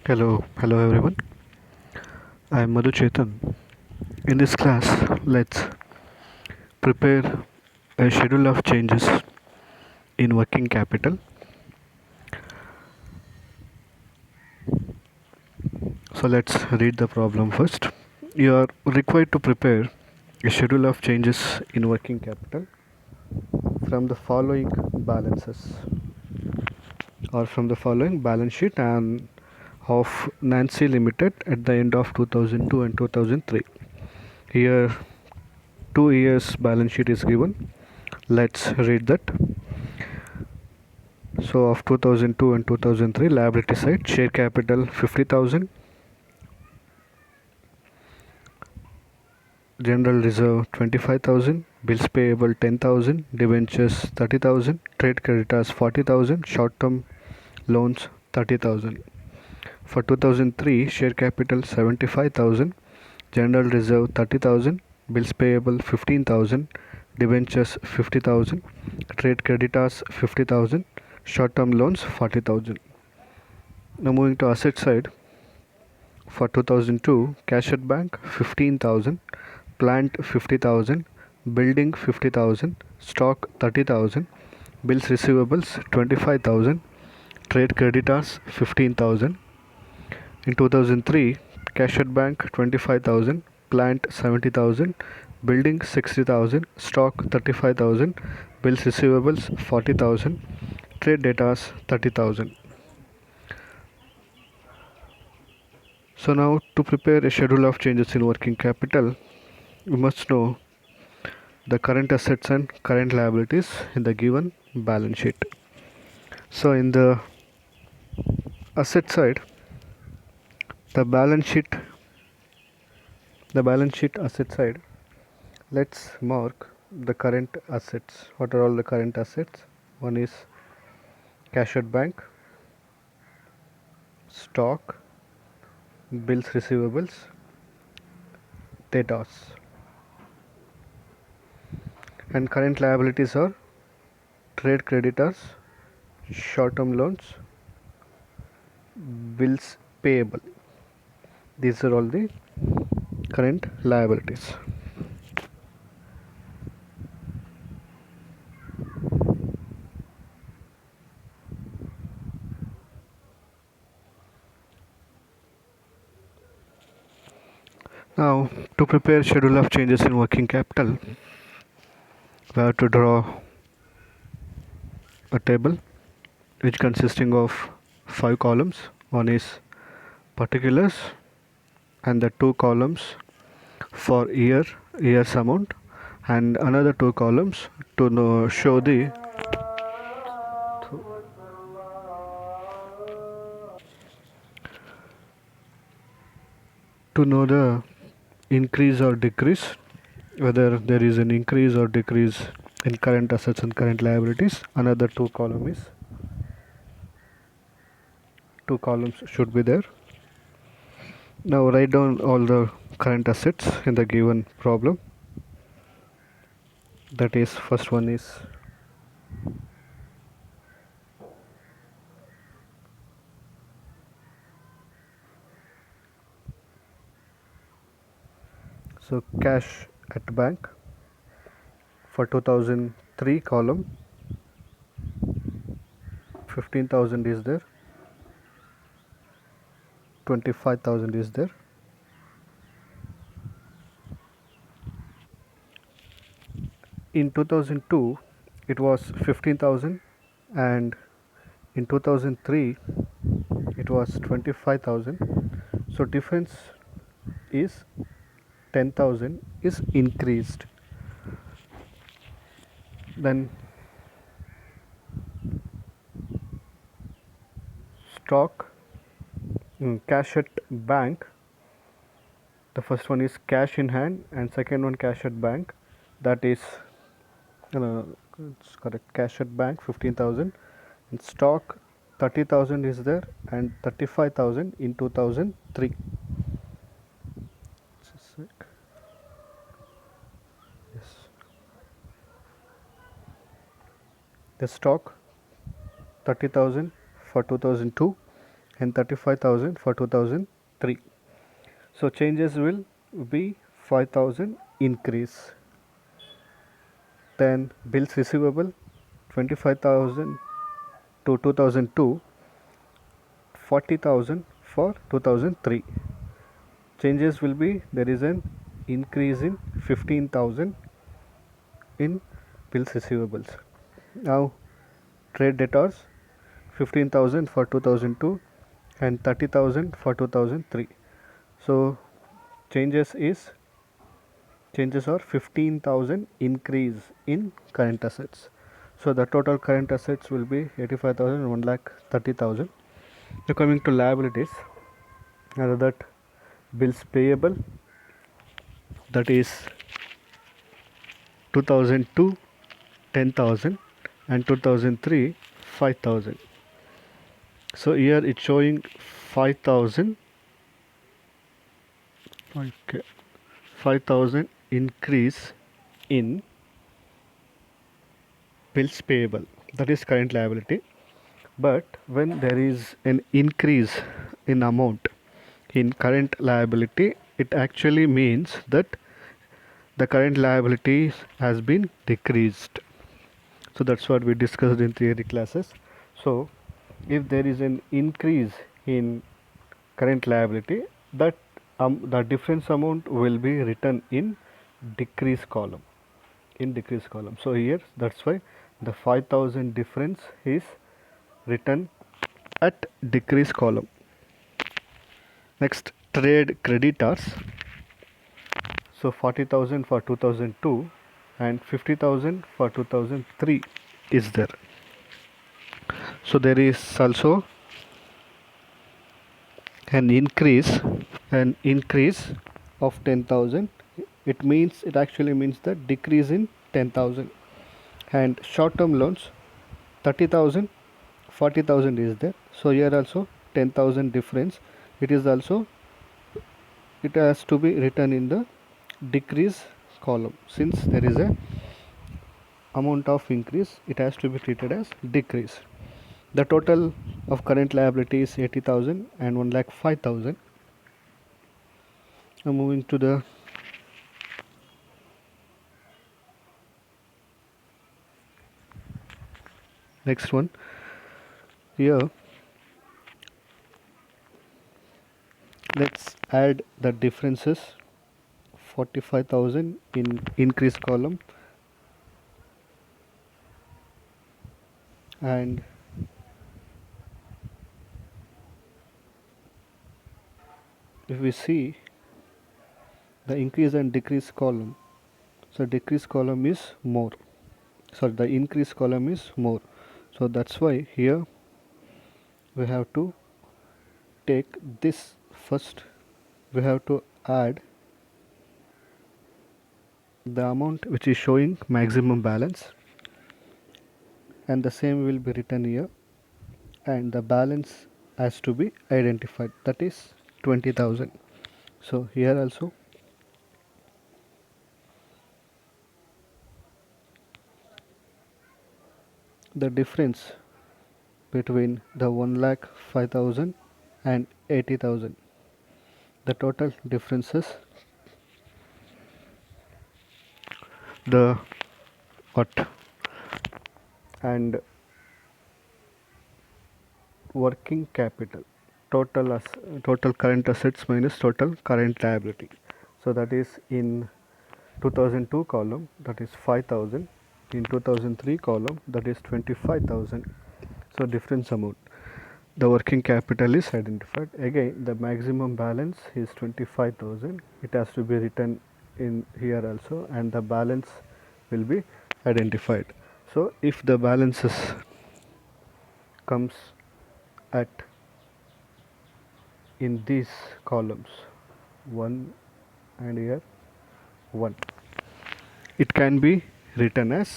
Hello everyone. I am Madhu Chetan. In this class, let's prepare a schedule of changes in working capital. So let's read the problem first. You are required to prepare a schedule of changes in working capital from the following balances or from the following balance sheet and of Nancy Limited at the end of 2002 and 2003. Here 2 years balance sheet is given. Let's read that. So of 2002 and 2003, liability side, share capital 50,000, general reserve 25,000, bills payable 10,000, debentures 30,000, trade creditors 40,000, short term loans 30,000. For 2003, share capital 75,000, general reserve 30,000, bills payable 15,000, debentures 50,000, trade creditors 50,000, short term loans 40,000. Now moving to asset side. For 2002, cash at bank 15,000, plant 50,000, building 50,000, stock 30,000, bills receivables 25,000, trade creditors 15,000. In 2003, cash at bank 25,000, plant 70,000, building 60,000, stock 35,000, bills receivables 40,000, trade debtors 30,000. So now to prepare a schedule of changes in working capital, we must know the current assets and current liabilities in the given balance sheet. So in the asset side, the balance sheet asset side, let's mark the current assets. What are all the current assets? One is cash at bank, stock, bills receivables, debtors. And current liabilities are trade creditors, short term loans, bills payable. These are all the current liabilities. Now, to prepare schedule of changes in working capital, we have to draw a table which consisting of 5 columns. One is particulars and the 2 columns for year's amount, and another 2 columns to show the to know the increase or decrease, whether there is an increase or decrease in current assets and current liabilities. Another 2 columns should be there. Now write down all the current assets in the given problem. That is, first one is so cash at bank. For 2003 column, 15,000 is there, 25,000 is there. In 2002 it was 15,000, and in 2003 it was 25,000. So difference is 10,000 is increased. Then stock, cash at bank. The first one is cash in hand and second one cash at bank. That is it's correct, cash at bank 15,000, and stock 30,000 is there, and 35,000 in 2003. Yes, the stock 30,000 for 2002 and 35,000 for 2003. So changes will be 5,000 increase. Then bills receivable 25,000 to 2002, 40,000 for 2003. Changes will be there is an increase in 15,000 in bills receivables. Now trade debtors 15,000 for 2002 and 30,000 for 2003. So changes are 15,000 increase in current assets. So the total current assets will be 85,000 and 1,30,000. Now coming to liabilities, other that bills payable, that is 2002 10,000 and 2003 5,000. So here it's showing 5,000, okay, 5,000 increase in bills payable, that is current liability. But when there is an increase in amount in current liability, it actually means that the current liability has been decreased. So that's what we discussed in theory classes. So if there is an increase in current liability, that the difference amount will be written in decrease column, so here that's why the 5,000 difference is written at decrease column. Next, trade creditors, so 40,000 for 2002 and 50,000 for 2003 is there. So there is also an increase of 10,000. It actually means that decrease in 10,000. And short term loans 30,000, 40,000 is there. So here also 10,000 difference, it has to be written in the decrease column. Since there is a amount of increase, it has to be treated as decrease. The total of current liability is 80,000 and 1,05,000. Now moving to the next one. Here let's add the differences. 45,000 in increase column and if we see the increase and decrease column, so decrease column is more, sorry, the increase column is more. So that's why here we have to take this first, we have to add the amount which is showing maximum balance, and the same will be written here, and the balance has to be identified, that is 20,000. So here also the difference between the 1,05,000 and 80,000, the total differences, the what and working capital, total current assets minus total current liability. So that is in 2002 column, that is 5,000, in 2003 column, that is 25,000. So difference amount, the working capital is identified. Again the maximum balance is 25,000, it has to be written in here also, and the balance will be identified. So if the balances comes at in these columns 1 and here 1, it can be written as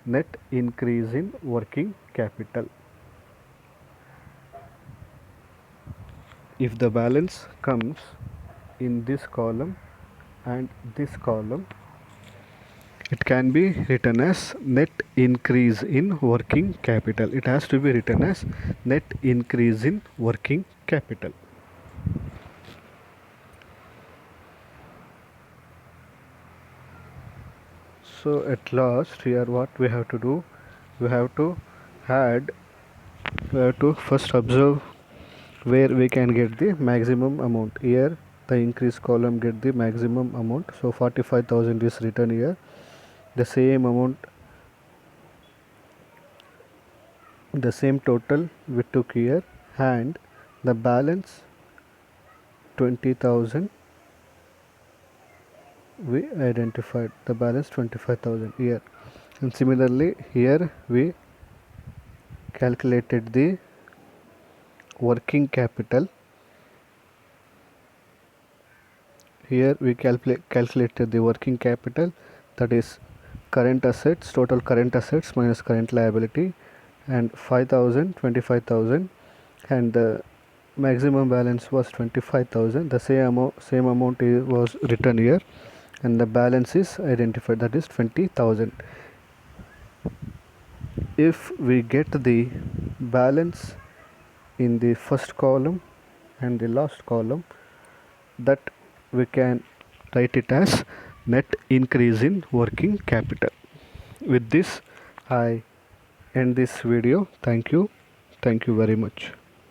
net increase in working capital. If the balance comes in this column and this column, It can be written as net increase in working capital. It has to be written as net increase in working capital. So at last here what we have to do, we have to add, we have to first observe where we can get the maximum amount. Here the increase column get the maximum amount, so 45,000 is written here. The same amount, the same total we took here, and the balance 20,000 we identified, the balance 25,000 here. And similarly here we calculated the working capital. Here we calculated the working capital, that is current assets, total current assets minus current liability, and 5,000, 25,000, and the maximum balance was 25,000. The same amount was written here, and the balance is identified, that is 20,000. If we get the balance in the first column and the last column, that we can write it as net increase in working capital. With this I end this video. Thank you very much.